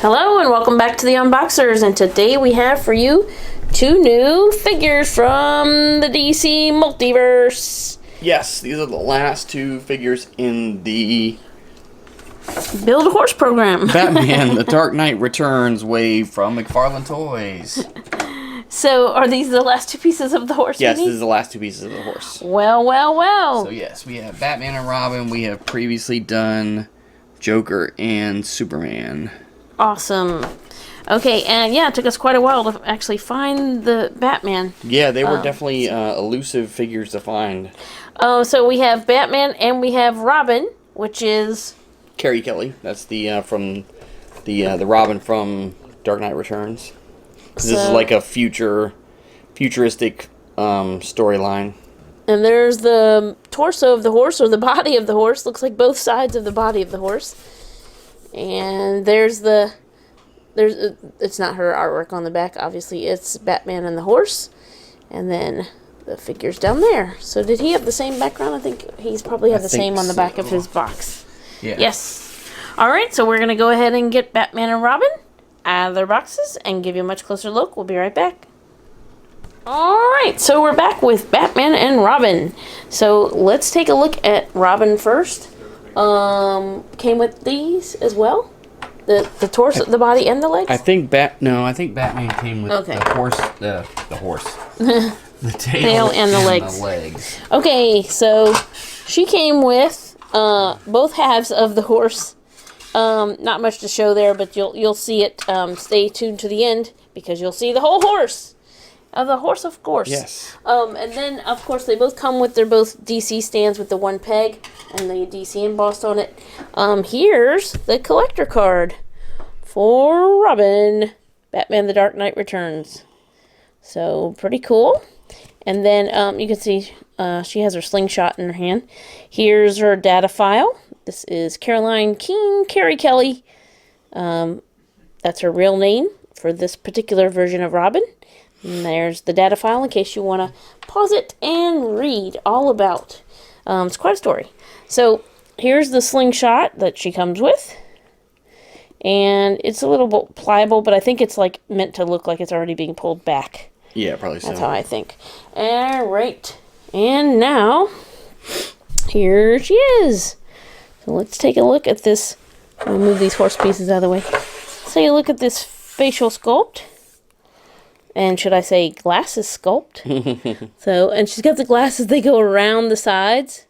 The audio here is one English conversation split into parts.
Hello and welcome back to the Unboxers, and today we have for you two new figures from the DC Multiverse. Yes, these are the last two figures in the Build a Horse program. Batman The Dark Knight Returns wave from McFarlane Toys. So, are these the last two pieces of the horse? Yes, this is the last two pieces of the horse. Well, well, well. So yes, we have Batman and Robin. We have previously done Joker and Superman. Awesome. Okay, and yeah, it took us quite a while to actually find the Batman. Yeah, they were definitely elusive figures to find. So we have Batman and we have Robin, which is Carrie Kelly. That's the from the Robin from Dark Knight Returns. This is like a futuristic storyline. And there's the torso of the horse, or the body of the horse. Looks like both sides of the body of the horse. And it's not her artwork on the back, obviously. It's Batman and the horse. And then the figure's down there. So did he have the same background? I think he's probably had the same on the back of his box. Yeah. Yes. All right, so we're going to go ahead and get Batman and Robin out of their boxes and give you a much closer look. We'll be right back. Alright, so we're back with Batman and Robin. So let's take a look at Robin first. Came with these as well? The torso, the body, and the legs? I think Batman came with the horse. The the tail and the legs. legs. Okay, so she came with both halves of the horse. Not much to show there, but you'll see it. Stay tuned to the end because you'll see the whole horse. The horse, of course. Yes. And then, of course, they both come with their both DC stands with the one peg and the DC embossed on it. Here's the collector card for Robin, Batman The Dark Knight Returns. So, pretty cool. And then you can see she has her slingshot in her hand. Here's her data file. This is Caroline Keene Carrie Kelly. That's her real name for this particular version of Robin. And there's the data file in case you want to pause it and read all about. It's quite a story. So here's the slingshot that she comes with. And it's a little pliable, but I think it's like meant to look like it's already being pulled back. Yeah, probably so. That's how I think. All right. And now, here she is. So let's take a look at this. I'll move these horse pieces out of the way. Let's take a look at this facial sculpt. And should I say glasses sculpt? And she's got the glasses, they go around the sides.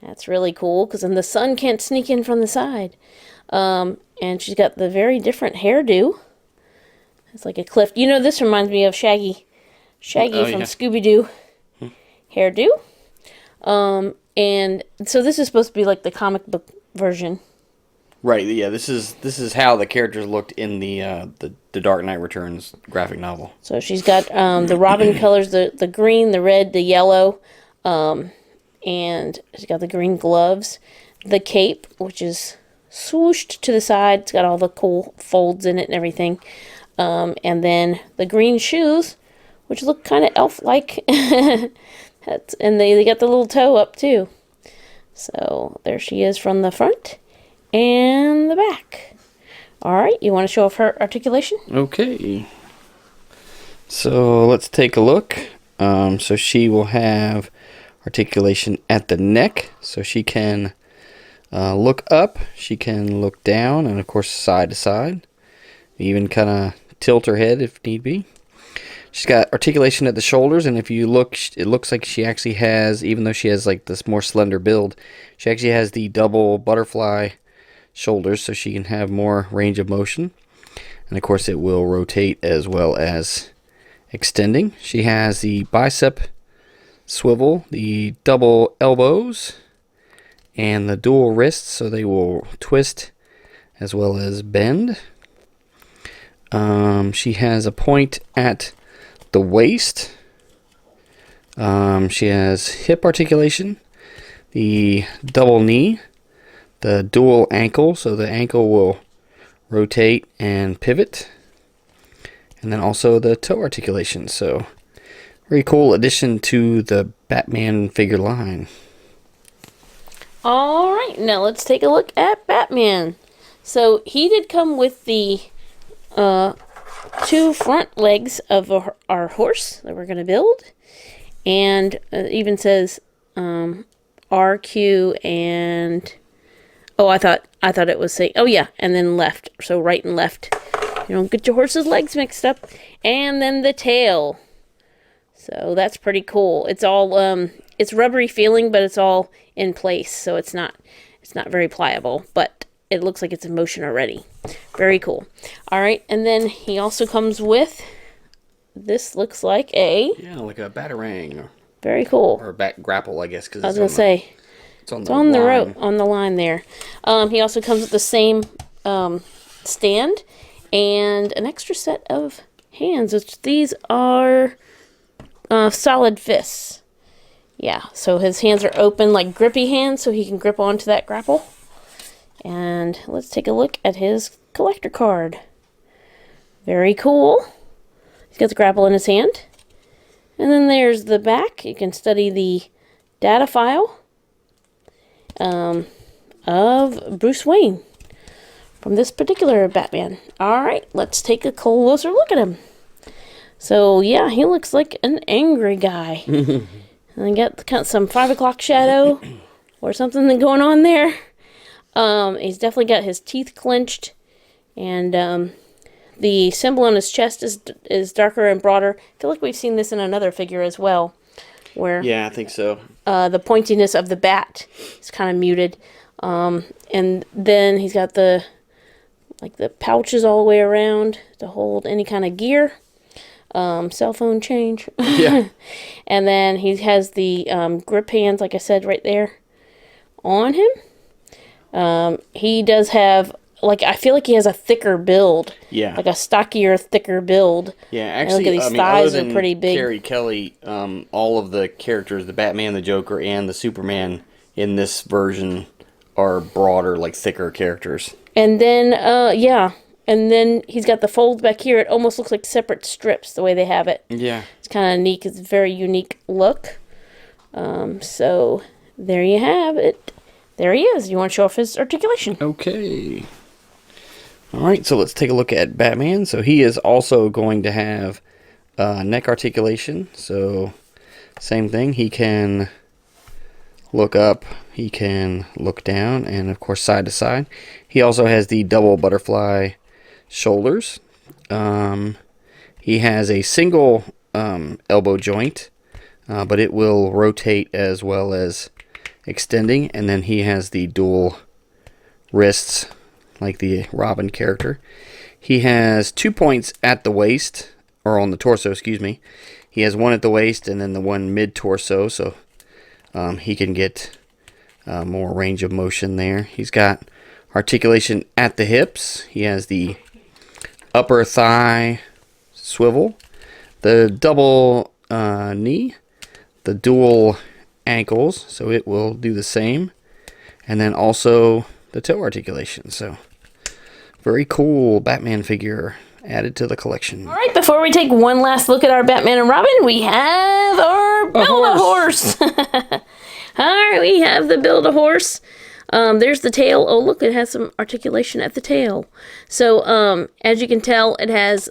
That's really cool, because then the sun can't sneak in from the side. And she's got the very different hairdo. It's like a cliff. You know, this reminds me of Shaggy from Scooby-Doo hairdo. And so this is supposed to be like the comic book version. Right, yeah, this is how the characters looked in the Dark Knight Returns graphic novel. So she's got the Robin colors, the green, the red, the yellow, and she's got the green gloves, the cape, which is swooshed to the side. It's got all the cool folds in it and everything, and then the green shoes, which look kind of elf-like, and they got the little toe up too. So there she is from the front and the back. Alright, you want to show off her articulation? Okay. So let's take a look. So she will have articulation at the neck. So she can look up, she can look down, and of course side to side. Even kind of tilt her head if need be. She's got articulation at the shoulders, and if you look, it looks like she actually has, even though she has like this more slender build, she actually has the double butterfly shoulders, so she can have more range of motion. And of course it will rotate as well as extending. She has the bicep swivel, the double elbows, and the dual wrists, so they will twist as well as bend. She has a point at the waist. She has hip articulation, the double knee, the dual ankle, so the ankle will rotate and pivot, and then also the toe articulation. So very cool addition to the Batman figure line. Alright, now let's take a look at Batman. So he did come with the two front legs of our horse that we're going to build. And it even says RQ and... Oh, I thought it was saying... Oh, yeah, and then left. So right and left. You don't get your horse's legs mixed up. And then the tail. So that's pretty cool. It's all... it's rubbery feeling, but it's all in place. So it's not very pliable. But it looks like it's in motion already. Very cool. All right, and then he also comes with... This looks like a... Yeah, like a batarang. Very cool. Or a bat grapple, I guess. Cause I was going to say... It's on the rope, on the line there. He also comes with the same stand and an extra set of hands, which these are solid fists. Yeah, so his hands are open like grippy hands, so he can grip onto that grapple. And let's take a look at his collector card. Very cool. He's got the grapple in his hand. And then there's the back. You can study the data file of Bruce Wayne from this particular Batman. Alright, let's take a closer look at him. So, yeah, he looks like an angry guy. And I got some 5 o'clock shadow or something going on there. He's definitely got his teeth clenched. And the symbol on his chest is darker and broader. I feel like we've seen this in another figure as well. Where yeah, I think so. The pointiness of the bat is kind of muted. And then he's got the pouches all the way around to hold any kind of gear. Cell phone change. Yeah. And then he has the grip hands, like I said, right there on him. He does have... I feel like he has a thicker build. Yeah. Like a stockier, thicker build. Yeah, actually, look at these thighs are pretty big. Carrie Kelly, all of the characters, the Batman, the Joker, and the Superman in this version are broader, thicker characters. And then, yeah. And then he's got the folds back here. It almost looks like separate strips, the way they have it. Yeah. It's kind of neat. It's a very unique look. So, there you have it. There he is. You want to show off his articulation? Okay. Alright, so let's take a look at Batman. So he is also going to have neck articulation. So same thing. He can look up, he can look down, and of course side to side. He also has the double butterfly shoulders. He has a single elbow joint, but it will rotate as well as extending. And then he has the dual wrists, like the Robin character. He has 2 points at the waist, or on the torso, excuse me. He has one at the waist and then the one mid-torso, so he can get more range of motion there. He's got articulation at the hips. He has the upper thigh swivel, the double knee, the dual ankles, so it will do the same, and then also the toe articulation. So very cool Batman figure added to the collection. All right, before we take one last look at our Batman and Robin, we have our Build-A-Horse. All right, we have the Build-A-Horse. There's the tail. Oh, look, it has some articulation at the tail. So, as you can tell, it has,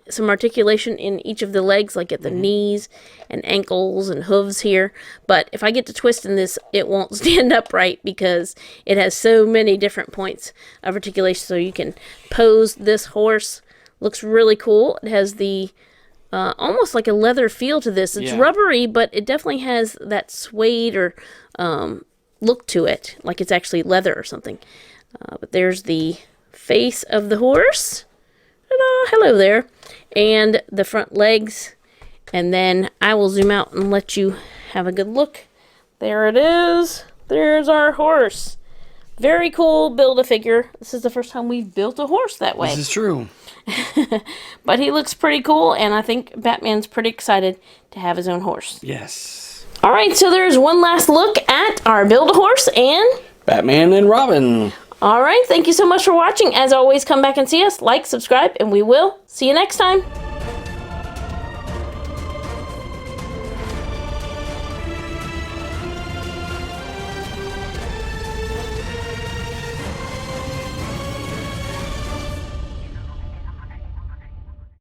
some articulation in each of the legs, like at the knees and ankles and hooves here. But if I get to twisting this, it won't stand upright because it has so many different points of articulation. So you can pose this horse. Looks really cool. It has the almost like a leather feel to this. It's rubbery, but it definitely has that suede or look to it, like it's actually leather or something. But there's the face of the horse. Ta-da, hello there. And the front legs. And then I will zoom out and let you have a good look. There it is. There's our horse. Very cool Build-A-Figure. This is the first time we've built a horse that way. This is true. But he looks pretty cool, and I think Batman's pretty excited to have his own horse. Yes. All right, so there's one last look at our Build-A-Horse and... Batman and Robin. All right, thank you so much for watching. As always, come back and see us, like, subscribe, and we will see you next time.